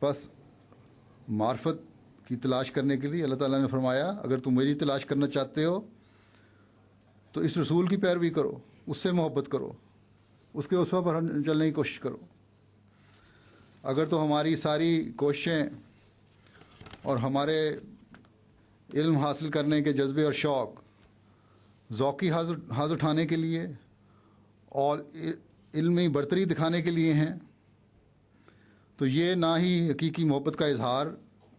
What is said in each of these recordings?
بس معرفت کی تلاش کرنے کے لیے اللہ تعالیٰ نے فرمایا اگر تم میری تلاش کرنا چاہتے ہو تو اس رسول کی پیروی کرو، اس سے محبت کرو، اس کے اسوہ پر چلنے کی کوشش کرو۔ اگر تو ہماری ساری کوششیں اور ہمارے علم حاصل کرنے کے جذبے اور شوق ذوقی حاض اٹھانے کے لیے اور علمی برتری دکھانے کے لیے ہیں تو یہ نہ ہی حقیقی محبت کا اظہار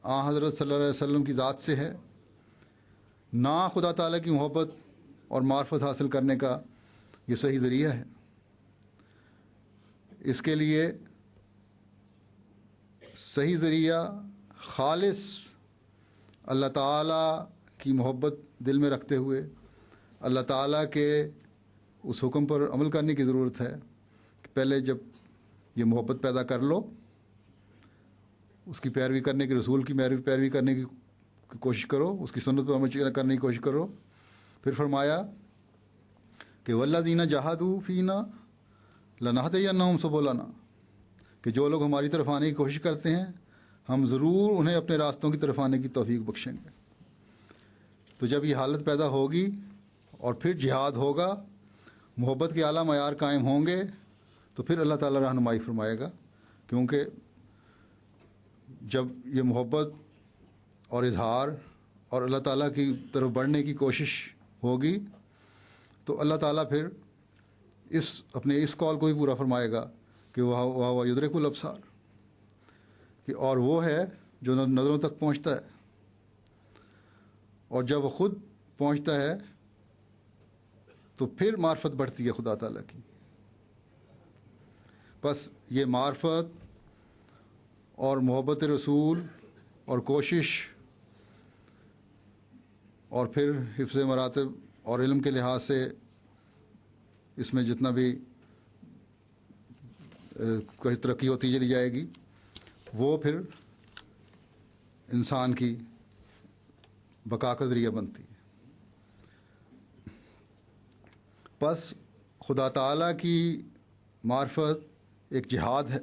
حضرت صلی اللہ علیہ وسلم کی ذات سے ہے، نہ خدا تعالیٰ کی محبت اور معرفت حاصل کرنے کا یہ صحیح ذریعہ ہے۔ اس کے لیے صحیح ذریعہ خالص اللہ تعالیٰ کی محبت دل میں رکھتے ہوئے اللہ تعالیٰ کے اس حکم پر عمل کرنے کی ضرورت ہے کہ پہلے جب یہ محبت پیدا کر لو، اس کی پیروی کرنے کی، رسول کی پیروی کرنے کی کوشش کرو، اس کی سنت پر عمل کرنے کی کوشش کرو۔ پھر فرمایا کہ والذین جاہدوا فینا لنہدینہم سبلنا، کہ جو لوگ ہماری طرف آنے کی کوشش کرتے ہیں ہم ضرور انہیں اپنے راستوں کی طرف آنے کی توفیق بخشیں گے۔ تو جب یہ حالت پیدا ہوگی اور پھر جہاد ہوگا، محبت کے اعلیٰ معیار قائم ہوں گے تو پھر اللہ تعالیٰ رہنمائی فرمائے گا، کیونکہ جب یہ محبت اور اظہار اور اللہ تعالیٰ کی طرف بڑھنے کی کوشش ہوگی تو اللہ تعالیٰ پھر اپنے اس قول کو بھی پورا فرمائے گا کہ وہ یدرک الابصار، کہ اور وہ ہے جو نظروں تک پہنچتا ہے، اور جب وہ خود پہنچتا ہے تو پھر معرفت بڑھتی ہے خدا تعالیٰ کی۔ بس یہ معرفت اور محبت رسول اور کوشش اور پھر حفظ مراتب اور علم کے لحاظ سے اس میں جتنا بھی کوئی ترقی ہوتی چلی جائے گی وہ پھر انسان کی بقا کا ذریعہ بنتی ہے۔ بس خدا تعالیٰ کی معرفت ایک جہاد ہے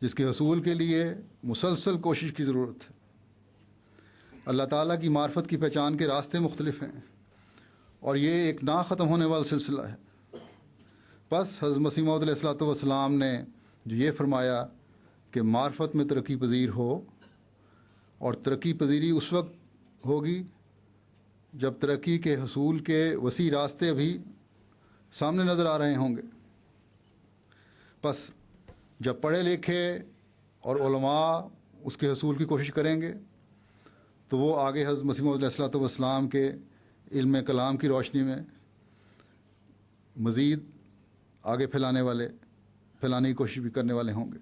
جس کے حصول کے لیے مسلسل کوشش کی ضرورت ہے۔ اللہ تعالیٰ کی معرفت کی پہچان کے راستے مختلف ہیں اور یہ ایک نہ ختم ہونے والا سلسلہ ہے۔ بس حضرت مسیح موعود علیہ الصلوۃ والسلام نے جو یہ فرمایا کہ معرفت میں ترقی پذیر ہو، اور ترقی پذیری اس وقت ہوگی جب ترقی کے حصول کے وسیع راستے ابھی سامنے نظر آ رہے ہوں گے۔ بس جب پڑھے لکھے اور علماء اس کے حصول کی کوشش کریں گے تو وہ آگے حضرت مسیح موعود علیہ الصلوۃ والسلام کے علم کلام کی روشنی میں مزید آگے پھیلانے کی کوشش بھی کرنے والے ہوں گے۔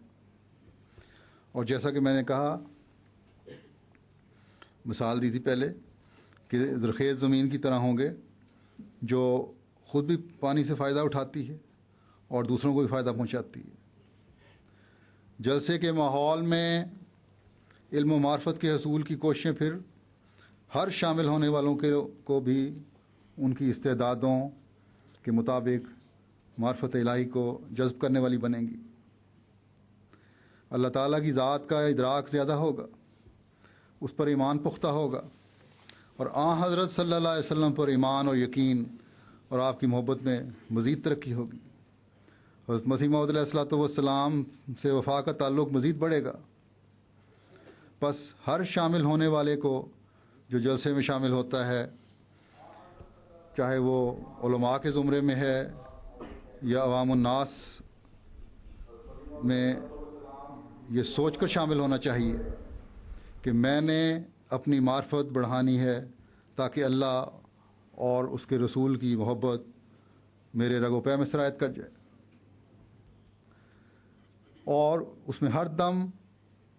اور جیسا کہ میں نے کہا، مثال دی تھی پہلے کہ زرخیز زمین کی طرح ہوں گے جو خود بھی پانی سے فائدہ اٹھاتی ہے اور دوسروں کو بھی فائدہ پہنچاتی ہے۔ جلسے کے ماحول میں علم و معرفت کے حصول کی کوششیں پھر ہر شامل ہونے والوں کو بھی ان کی استعدادوں کے مطابق معرفت الہی کو جذب کرنے والی بنیں گی۔ اللہ تعالیٰ کی ذات کا ادراک زیادہ ہوگا، اس پر ایمان پختہ ہوگا، اور حضرت صلی اللہ علیہ وسلم پر ایمان اور یقین اور آپ کی محبت میں مزید ترقی ہوگی۔ حضرت مسیح موعود علیہ الصلوۃ والسلام سے وفا کا تعلق مزید بڑھے گا۔ بس ہر شامل ہونے والے کو جو جلسے میں شامل ہوتا ہے، چاہے وہ علماء کے زمرے میں ہے یا عوام الناس میں، یہ سوچ کر شامل ہونا چاہیے کہ میں نے اپنی معرفت بڑھانی ہے تاکہ اللہ اور اس کے رسول کی محبت میرے رگ و پے میں سرایت کر جائے، اور اس میں ہر دم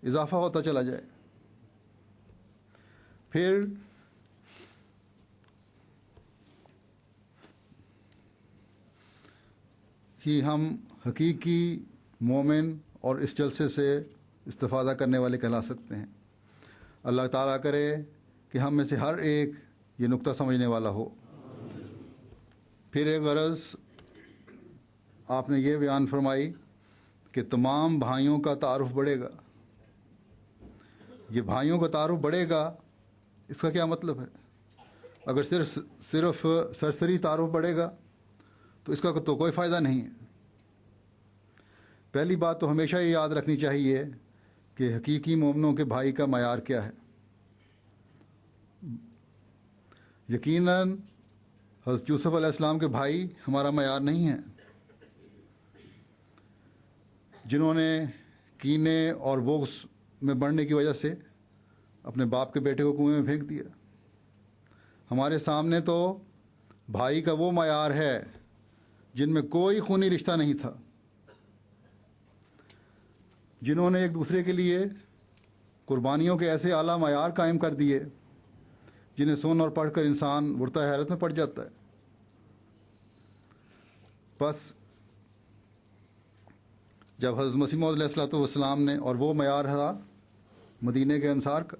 اضافہ ہوتا چلا جائے۔ پھر ہی ہم حقیقی مومن اور اس جلسے سے استفادہ کرنے والے کہلا سکتے ہیں۔ اللہ تعالیٰ کرے کہ ہم میں سے ہر ایک یہ نقطہ سمجھنے والا ہو۔ پھر ایک غرض آپ نے یہ بیان فرمائی کہ تمام بھائیوں کا تعارف بڑھے گا، یہ بھائیوں کا تعارف بڑھے گا، اس کا کیا مطلب ہے؟ اگر صرف سرسری تعارف بڑھے گا تو اس کا تو کوئی فائدہ نہیں ہے۔ پہلی بات تو ہمیشہ یہ یاد رکھنی چاہیے کہ حقیقی مومنوں کے بھائی کا معیار کیا ہے۔ یقیناً حضرت یوسف علیہ السلام کے بھائی ہمارا معیار نہیں ہیں، جنہوں نے کینے اور بغض میں بڑھنے کی وجہ سے اپنے باپ کے بیٹے کو کنویں میں پھینک دیا۔ ہمارے سامنے تو بھائی کا وہ معیار ہے جن میں کوئی خونی رشتہ نہیں تھا، جنہوں نے ایک دوسرے کے لیے قربانیوں کے ایسے اعلیٰ معیار قائم کر دیے جنہیں سن اور پڑھ کر انسان مرتع حیرت میں پڑ جاتا ہے۔ بس جب حضرت مسیح موعود علیہ الصلوۃ والسلام نے، اور وہ معیار تھا مدینے کے انصار کا،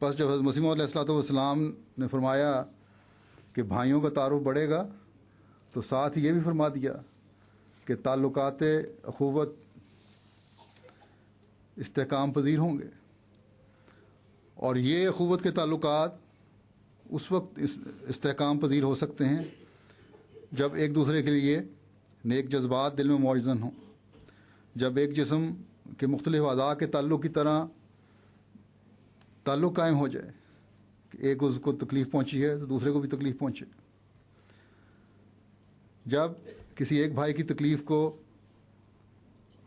بس جب حضرت مسیح موعود علیہ الصلوۃ والسلام نے فرمایا کہ بھائیوں کا تعارف بڑھے گا، تو ساتھ یہ بھی فرما دیا کہ تعلقات اخوت استحکام پذیر ہوں گے، اور یہ اخوت کے تعلقات اس وقت استحکام پذیر ہو سکتے ہیں جب ایک دوسرے کے لیے نیک جذبات دل میں موزن ہوں، جب ایک جسم کے مختلف اعضاء کے تعلق کی طرح تعلق قائم ہو جائے کہ ایک عضو کو تکلیف پہنچی ہے تو دوسرے کو بھی تکلیف پہنچے، جب کسی ایک بھائی کی تکلیف کو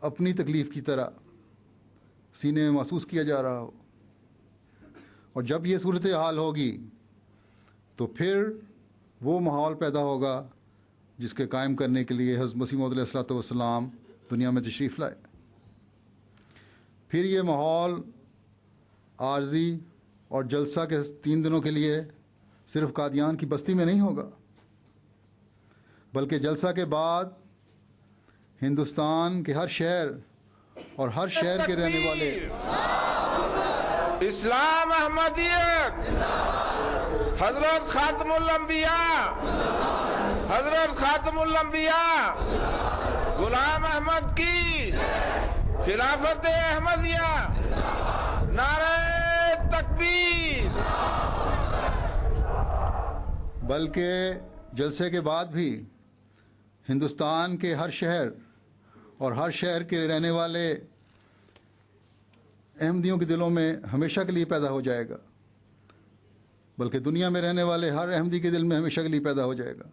اپنی تکلیف کی طرح سینے میں محسوس کیا جا رہا ہو، اور جب یہ صورتحال ہوگی تو پھر وہ ماحول پیدا ہوگا جس کے قائم کرنے کے لیے حضرت مسیح موعود علیہ الصلوۃ والسلام دنیا میں تشریف لائے۔ پھر یہ ماحول عارضی اور جلسہ کے 3 دنوں کے لیے صرف قادیان کی بستی میں نہیں ہوگا، بلکہ جلسہ کے بعد ہندوستان کے ہر شہر اور ہر شہر کے رہنے والے اسلام احمدیت، حضرت خاتم الانبیاء، حضرت خاتم الانبیاء غلام احمد کی خلافت احمدیہ، نعرہ تکبیر۔ بلکہ جلسے کے بعد بھی ہندوستان کے ہر شہر اور ہر شہر کے رہنے والے احمدیوں کے دلوں میں ہمیشہ کے لیے پیدا ہو جائے گا، بلکہ دنیا میں رہنے والے ہر احمدی کے دل میں ہمیشہ کے لیے پیدا ہو جائے گا۔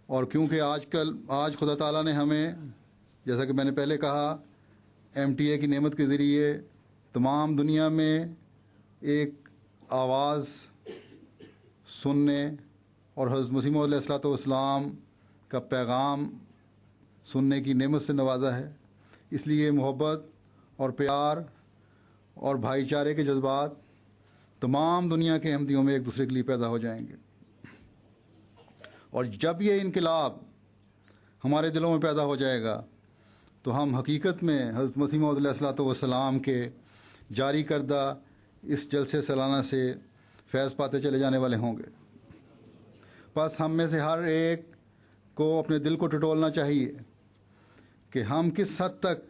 اور کیونکہ آج خدا تعالیٰ نے ہمیں، جیسا کہ میں نے پہلے کہا، MTA کی نعمت کے ذریعے تمام دنیا میں ایک آواز سننے اور حضرت مسیح موعود علیہ الصلوۃ والسلام کا پیغام سننے کی نعمت سے نوازا ہے، اس لیے محبت اور پیار اور بھائی چارے کے جذبات تمام دنیا کے احمدیوں میں ایک دوسرے کے لیے پیدا ہو جائیں گے۔ اور جب یہ انقلاب ہمارے دلوں میں پیدا ہو جائے گا تو ہم حقیقت میں حضرت مسیح موعود علیہ الصلوۃ والسلام کے جاری کردہ اس جلسے سالانہ سے فیض پاتے چلے جانے والے ہوں گے۔ بس ہم میں سے ہر ایک کو اپنے دل کو ٹٹولنا چاہیے کہ ہم کس حد تک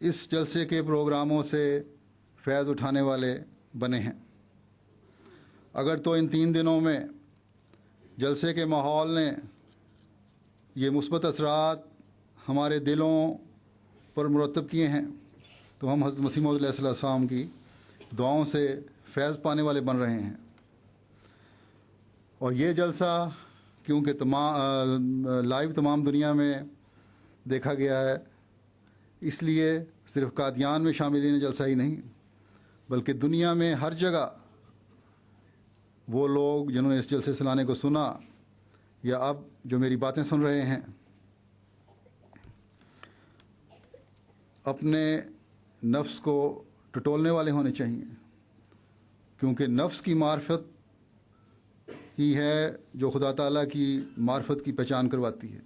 اس جلسے کے پروگراموں سے فیض اٹھانے والے بنے ہیں۔ اگر تو ان 3 دنوں میں جلسے کے ماحول نے یہ مثبت اثرات ہمارے دلوں پر مرتب کیے ہیں تو ہم حضرت مسیح موعود علیہ السلام کی دعاؤں سے فیض پانے والے بن رہے ہیں۔ اور یہ جلسہ کیونکہ لائیو تمام دنیا میں دیکھا گیا ہے، اس لیے صرف قادیان میں شاملین جلسہ ہی نہیں بلکہ دنیا میں ہر جگہ وہ لوگ جنہوں نے اس جلسے سلانے کو سنا یا اب جو میری باتیں سن رہے ہیں، اپنے نفس کو ٹٹولنے والے ہونے چاہیے، کیونکہ نفس کی معرفت ہی ہے جو خدا تعالیٰ کی معرفت کی پہچان کرواتی ہے۔